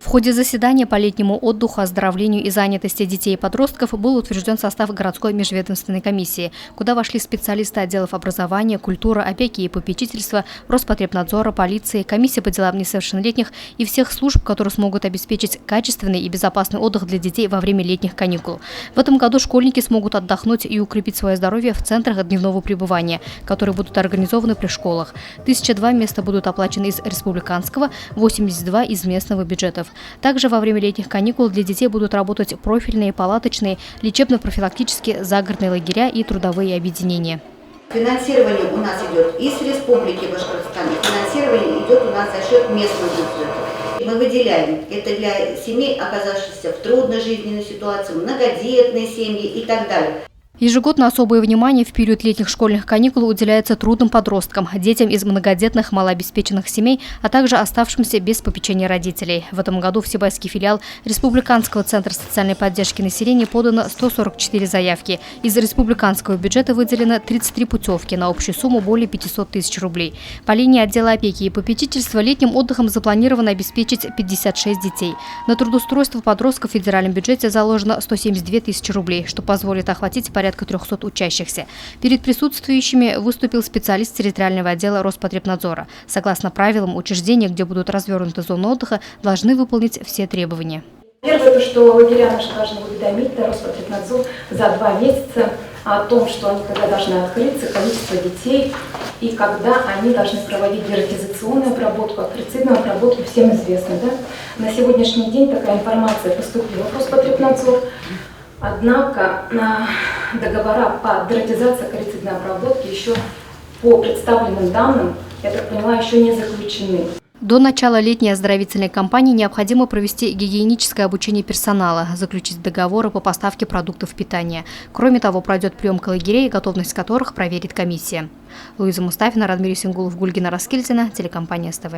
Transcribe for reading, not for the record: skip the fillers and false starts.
В ходе заседания по летнему отдыху, оздоровлению и занятости детей и подростков был утвержден состав городской межведомственной комиссии, куда вошли специалисты отделов образования, культуры, опеки и попечительства, Роспотребнадзора, полиции, комиссии по делам несовершеннолетних и всех служб, которые смогут обеспечить качественный и безопасный отдых для детей во время летних каникул. В этом году школьники смогут отдохнуть и укрепить свое здоровье в центрах дневного пребывания, которые будут организованы при школах. 1002 места будут оплачены из республиканского, 82 из местного бюджетов. Также во время летних каникул для детей будут работать профильные, палаточные, лечебно-профилактические, загородные лагеря и трудовые объединения. Финансирование у нас идет из Республики Башкортостан, финансирование идет у нас за счет местных бюджетов. Мы выделяем это для семей, оказавшихся в трудной жизненной ситуации, многодетные семьи и так далее. Ежегодно особое внимание в период летних школьных каникул уделяется трудным подросткам, детям из многодетных, малообеспеченных семей, а также оставшимся без попечения родителей. В этом году в Сибайский филиал Республиканского центра социальной поддержки населения подано 144 заявки. Из республиканского бюджета выделено 33 путевки на общую сумму более 500 тысяч рублей. По линии отдела опеки и попечительства летним отдыхом запланировано обеспечить 56 детей. На трудоустройство подростков в федеральном бюджете заложено 172 тысячи рублей, что позволит охватить порядка 300 учащихся. Перед присутствующими выступил специалист территориального отдела Роспотребнадзора. Согласно правилам, учреждения, где будут развернуты зоны отдыха, должны выполнить все требования. Первое, то, что лагеря наши должны уведомить Роспотребнадзор за 2 месяца о том, что они когда должны открыться, количество детей и когда они должны проводить дератизационную обработку, акарицидную обработку, всем известно. Да? На сегодняшний день такая информация поступила в Роспотребнадзор. Однако договора по дератизации, акарицидной обработке еще по представленным данным, я так поняла, еще не заключены. До начала летней оздоровительной кампании необходимо провести гигиеническое обучение персонала, заключить договоры по поставке продуктов питания. Кроме того, пройдет приемка лагерей, готовность которых проверит комиссия. Луиза Мустафина, Радмир Исенгулов, Гульгина Раскильдина, телекомпания СТВ.